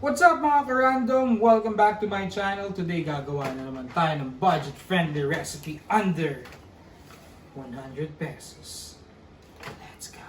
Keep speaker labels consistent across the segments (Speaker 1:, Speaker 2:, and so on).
Speaker 1: What's up mga ka-random? Welcome back to my channel. Today gagawa na naman tayo ng budget-friendly recipe under 100 pesos. Let's go!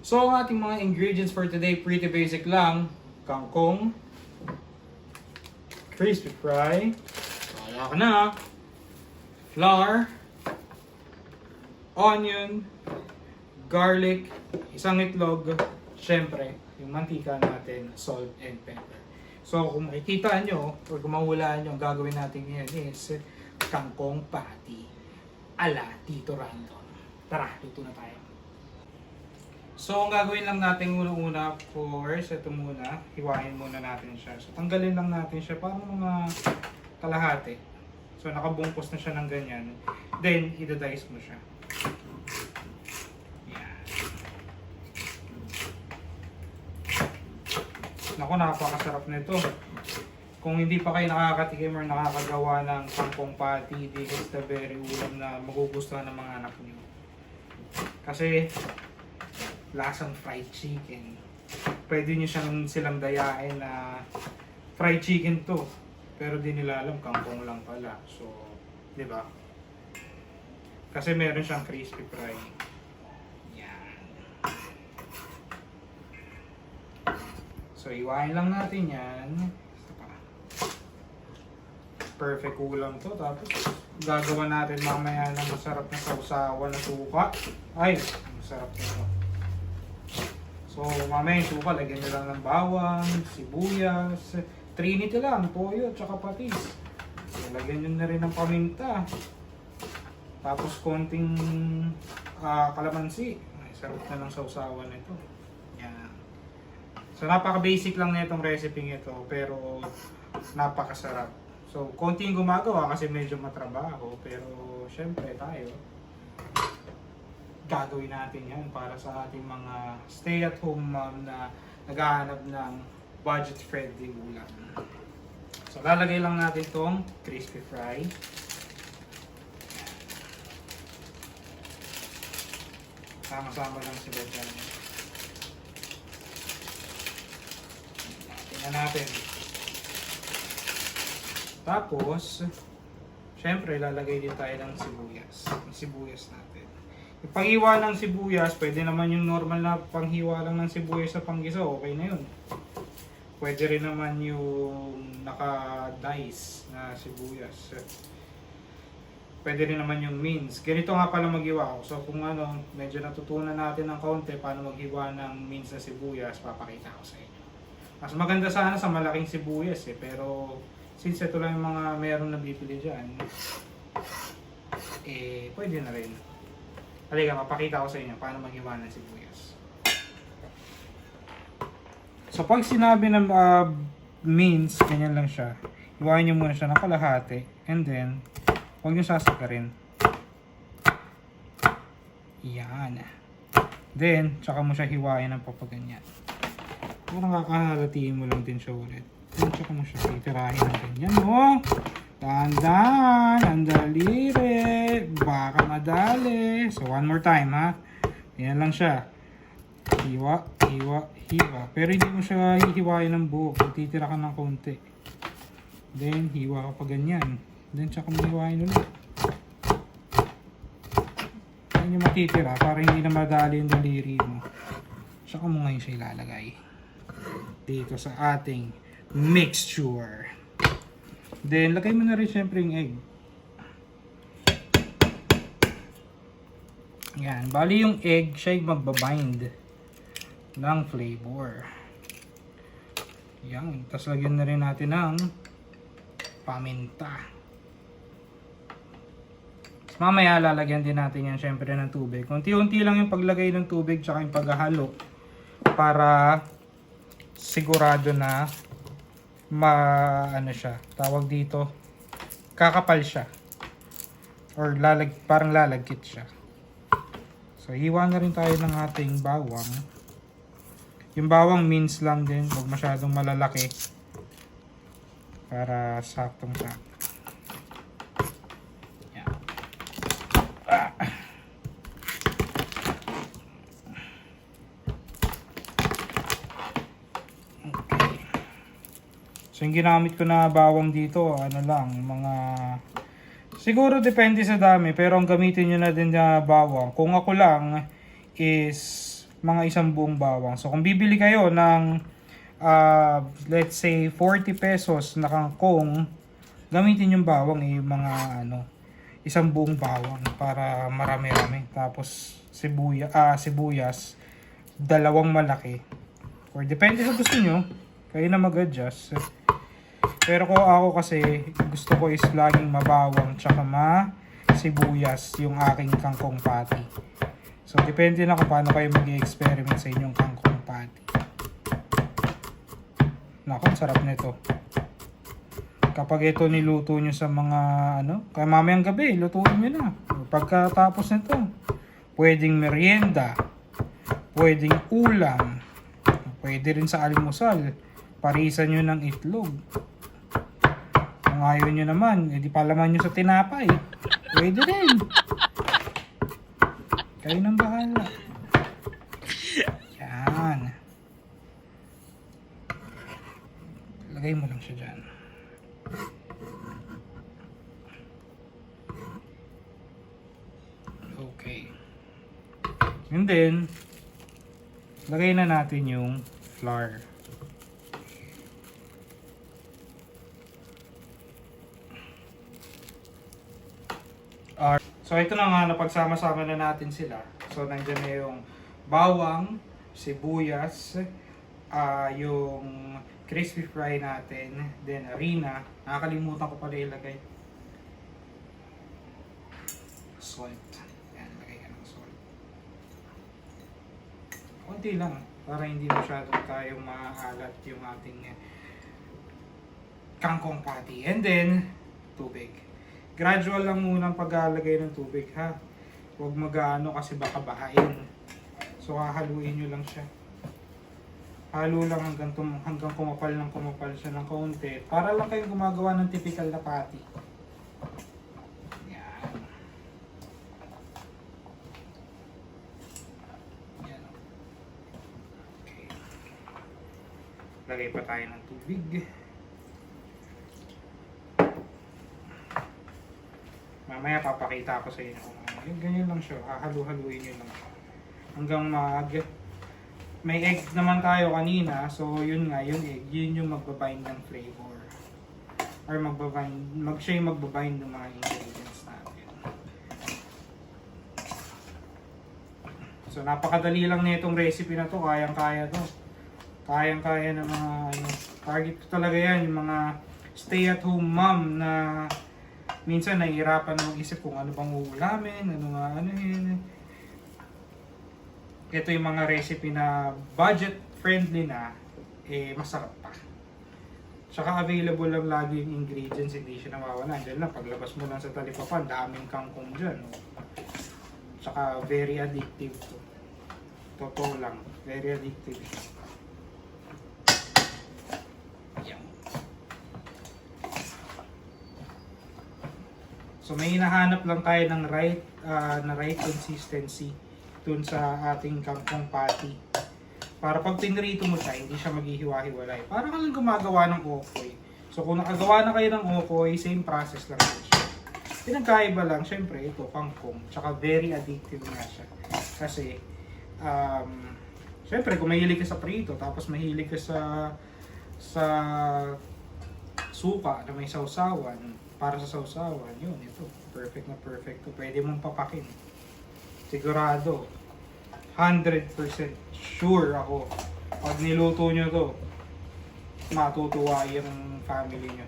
Speaker 1: So ang ating mga ingredients for today, pretty basic lang. Kangkong, crispy fry, wala ka na, flour, onion, garlic, isang itlog, syempre, yung mantika natin, salt and pepper. So kung makikita nyo, or kung mahulaan nyo, ang gagawin natin ngayon is kangkong patty ala Tito Random. Tara, luto na tayo. So ang gagawin lang natin una-una, first, ito muna, hiwain muna natin siya. So tanggalin lang natin siya para mga kalahati. So nakabungkos na siya ng ganyan. Then, i-dice mo siya. Naku, napakasarap nito. Kung hindi pa kayo nakakatikim or nakakagawa ng kangkong patty, this is the very ulam na magugustuhan ng mga anak niyo. Kasi, lasang fried chicken. Pwede niyo silang dayain na fried chicken to. Pero di nila alam, kangkong lang pala. So, di ba? Kasi meron siyang crispy fry. So, iwain lang natin yan. Perfect ulam to. Tapos, gagawa natin mamaya ng masarap na sausawan na suka. Ay, masarap nito. So, mamaya yung suka, lagyan nyo lang ng bawang, sibuyas, trinity lang, toyo, tsaka patis. So, lagyan nyo na rin ng paminta. Tapos, konting kalamansi. Ay, sarap na ng sausawan nito. So napaka-basic lang na itong recipe ito, pero napakasarap. So konting gumagawa kasi medyo matrabaho, pero syempre tayo gagawin natin yan para sa ating mga stay-at-home mom na naghahanap ng budget-friendly ulam. So lalagay lang natin itong crispy fry. Sama-sama lang sila dyan. Natin. Tapos, syempre, lalagay din tayo ng sibuyas. Yung sibuyas natin. Yung panghiwa ng sibuyas, pwede naman yung normal na panghiwa lang ng sibuyas sa panggisa, okay na yun. Pwede rin naman yung naka-dice na sibuyas. Pwede rin naman yung mince. Ganito nga pala maghiwa ko. So kung medyo natutunan natin ng kaunti paano maghiwa ng mince na sibuyas, papakita ko sa inyo. Mas maganda sana sa malaking sibuyas pero since ito lang yung mga meron na bibili dyan, pwede na rin. Halika, mapakita ko sa inyo paano maghiwa ng sibuyas. So pag sinabi ng mince, ganyan lang siya. Hiwain nyo muna siya ng kalahati and then, huwag nyo sasakarin. Yan. Then, tsaka mo siya hiwain ng papaganyan. Parang kakahalatiin mo lang din siya ulit. Then, tsaka mo siya titirahin ng ganyan, no? Tandaan, ang daliri, baka madali. So, one more time, ha? Yan lang siya. Hiwa, hiwa, hiwa. Pero hindi mo siya hihiwain ng buo. Titira ka ng konti. Then, hiwa ka pa ganyan. Then, tsaka mo hiwain ulit. Yan yung matitira para hindi na madali yung daliri mo. Tsaka mo ngayon siya ilalagay dito sa ating mixture. Then, lagay mo na rin syempre yung egg. Yan. Bali yung egg, siya yung magbabind ng flavor. Yan. Tapos lagyan na rin natin ng paminta. Tapos mamaya lalagyan din natin yan syempre ng tubig. Unti-unti lang yung paglagay ng tubig tsaka yung paghahalo para sigurado na siya, tawag dito, kakapal siya or parang lalagkit siya. So hiwa na rin tayo ng ating bawang. Yung bawang mince lang din, huwag masyadong malalaki para saktong sakto. So yung ginamit ko na bawang dito, ano lang, mga... Siguro depende sa dami, pero ang gamitin nyo na din na bawang. Kung ako lang is mga isang buong bawang. So kung bibili kayo ng let's say 40 pesos na kangkong, gamitin yung bawang mga ano, isang buong bawang para marami-rami. Tapos sibuyas, dalawang malaki. Or depende sa gusto nyo, kayo na mag-adjust. Pero ko ako kasi gusto ko is laging mabawang tsaka sibuyas yung aking kangkong patty. So depende na kung paano kayo mag-experiment sa inyong kangkong patty. Naku, sarap nito. Kapag ito niluto nyo sa mga ano, kaya mamayang gabi, lutuin nyo na. Pagkatapos nito, pwedeng merienda, pwedeng ulam, pwede rin sa almusal, parisan nyo ng itlog. Kung ayaw nyo naman, edi palaman nyo sa tinapay. Pwede rin. Kayo nang bahala. Yan. Lagay mo lang siya dyan. Okay. And then, lagay na natin yung flour. So ito na nga, napagsama-sama na natin sila. So nandiyan na yung bawang, sibuyas, yung crispy fry natin, then harina. Nakakalimutan ko pala ilagay. Salt. Yan, lagay ka ng salt. Konti lang, para hindi masyadong tayong maalat yung ating kangkong patty. And then, tubig. Gradual lang muna ang paglalagay ng tubig, ha. Huwag mag-ano kasi baka bahain. So hahaluin nyo lang siya. Halo lang hanggang kumapal siya ng kaunti. Para lang kayong gumagawa ng typical na patty. Yan. Yan. Okay. Lagay pa tayo ng tubig. Mamaya papakita ko sa inyo kung ano. Ganyan lang siya. Hahalu-haluin nyo lang siya. Hanggang may egg naman tayo kanina. So yun nga, yung egg, yun yung magbabind ng flavor. Or siya yung magbabind ng mga ingredients natin. So napakadali lang nitong recipe na to. Kayang-kaya to. Kayang-kaya ng mga target ko talaga yan. Yung mga stay-at-home mom na minsan nahihirapan mag-isip kung ano bang uulamin, ano nga anuhin. Ito yung mga recipe na budget friendly na, masarap pa. Tsaka available lang lagi yung ingredients, hindi siya nawawala. Diyan lang, paglabas mo lang sa Talipapa, daming kangkong dyan. Tsaka very addictive to. Totoo lang, very addictive. So may hinahanap lang tayo ng right consistency dun sa ating kangkong patty. Para pag pinrito mo siya, hindi siya maghihiwa-hiwalay. Para ka lang gumagawa ng okoy. So kung nakagawa na kayo ng okoy, same process lang din siya. Pinagkaiba lang, syempre ito, kangkong. Tsaka very addictive nga siya. Kasi, syempre kung mahilig ka sa prito, tapos mahilig ka sa suka na may sausawan, para sa sausawan, yun, ito, perfect na perfect to. Pwede mong papakin. Sigurado, 100% sure ako, pag niluto nyo to, matutuwa yung family nyo.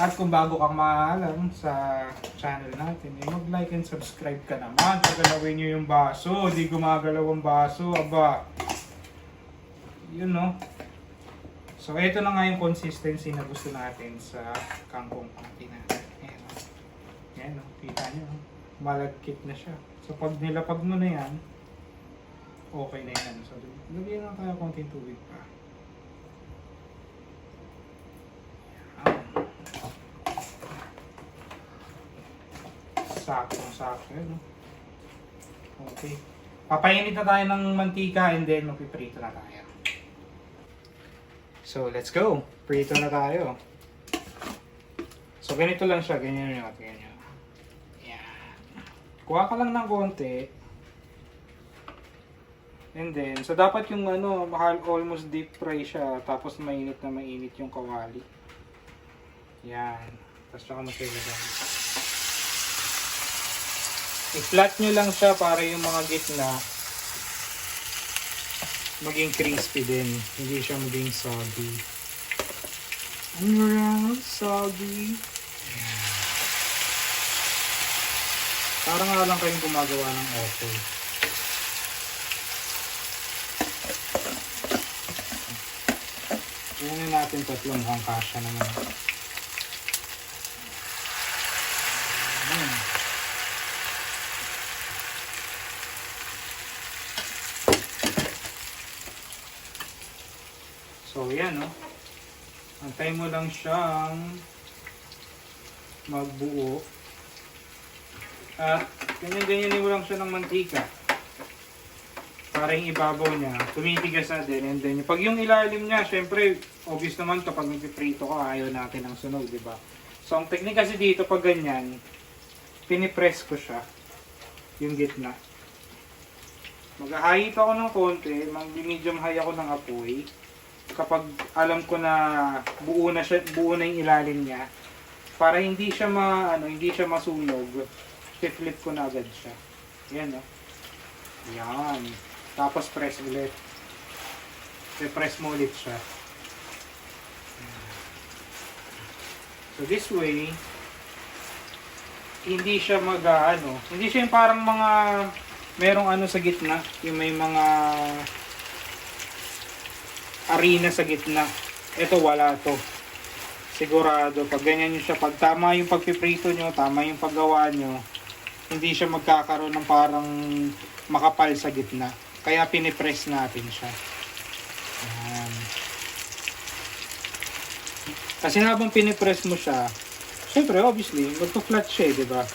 Speaker 1: At kung bago kang maalam sa channel natin, mag-like and subscribe ka naman. Pagalawin nyo yung baso, di gumagalaw ang baso, aba. Yun, no? So, ito na nga yung consistency na gusto natin sa kangkong patty natin. Ayan, o. Ayan, o. Kita nyo, o. Malagkit na siya. So, pag nilapag mo na yan, okay na yan. So, lagyan lang tayo konting tubig pa. Ayan. Sakto, yun, o. Okay. Papainit na tayo ng mantika and then mapiprito na tayo. So, let's go. Prito na tayo. So, ganito lang siya. Ganyan yun. Ganyan. Yan. Kuha ka lang ng konti. And then, so dapat yung ano, almost deep fry siya. Tapos mainit na mainit yung kawali. Yan. Tapos saka mo siya ilagay. I-flat nyo lang siya para yung mga gitna maging crispy din. Hindi siya maging soggy. Around soggy. Parang nga lang kayong gumagawa ng offal. Yan natin tatlong mukhang kasya naman. So yan, no? Antay mo lang siyang magbuo. At ganyan-ganyan mo lang siya ng mantika. Para yung ibabaw niya, tumitigas na din. And then, pag yung ilalim niya, syempre, obvious naman kapag nagpiprito ka, ayaw natin ng sunog, di ba? So, ang technique kasi dito, pag ganyan, pinipress ko siya, yung gitna. Mag-ahayit ako ng konti, mag-medium high ako ng apoy. Kapag alam ko na buo na yung ilalim niya, para hindi siya hindi siya masunog, flip ko na agad siya. Yan, no? Yan. Tapos press ulit. Press mo ulit siya. So this way, hindi siya hindi siya yung parang mga merong sa gitna, yung may mga arena sa gitna. Ito wala to. Sigurado pag ganyan nyo siya, pag tama yung pagpiprito nyo, tama yung paggawa nyo, hindi siya magkakaroon ng parang makapal sa gitna. Kaya pinipress natin siya. Ayan. Kasi habang pinipress mo siya, syempre obviously, magpa-flat siya, di ba?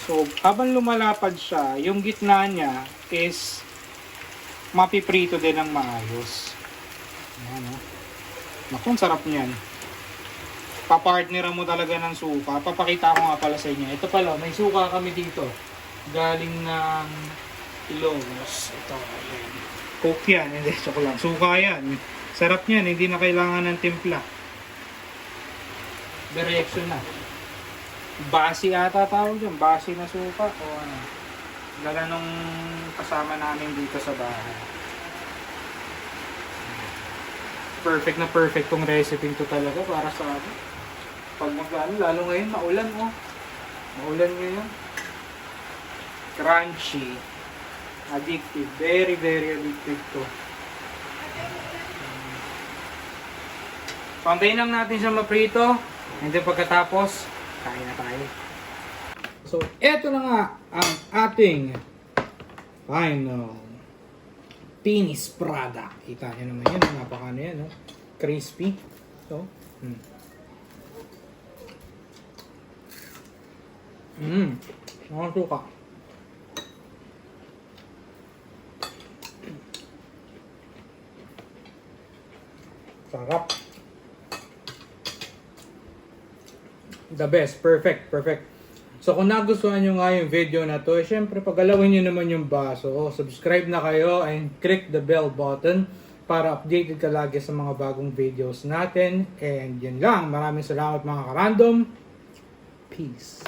Speaker 1: So, habang lumalapad siya, yung gitna niya is mapiprito din ng maayos. Ayan, no? Naku, ang sarap niyan. Papartneran mo talaga ng suka. Papakita ko nga pala sa inyo. Ito pala, may suka kami dito. Galing ng Ilongos. Ito, ayan. Coke yan. Hindi, chocolate lang. Suka yan. Sarap niyan. Hindi na kailangan ng timpla. Direction na. Basi ata tawag dyan. Basi na suka. O ano. Dala nung kasama namin dito sa bahay. Perfect na perfect tong recipe to talaga para sa akin. Pag lalo ngayon maulan, oh. Maulan ngayon. Crunchy. Addictive. Very, very addictive to. Pantayin lang natin siya maprito. And then pagkatapos, kain na tayo. So, eto na nga ang ating final finished product. Kita nyo naman yan. Napakano yan, no? Crispy. So, ang suka. Sarap. The best. Perfect. Perfect. So kung nagustuhan nyo nga yung video na to, syempre pagalawin nyo naman yung baso. Subscribe na kayo and click the bell button para updated ka lagi sa mga bagong videos natin. And yun lang. Maraming salamat mga ka-random. Peace.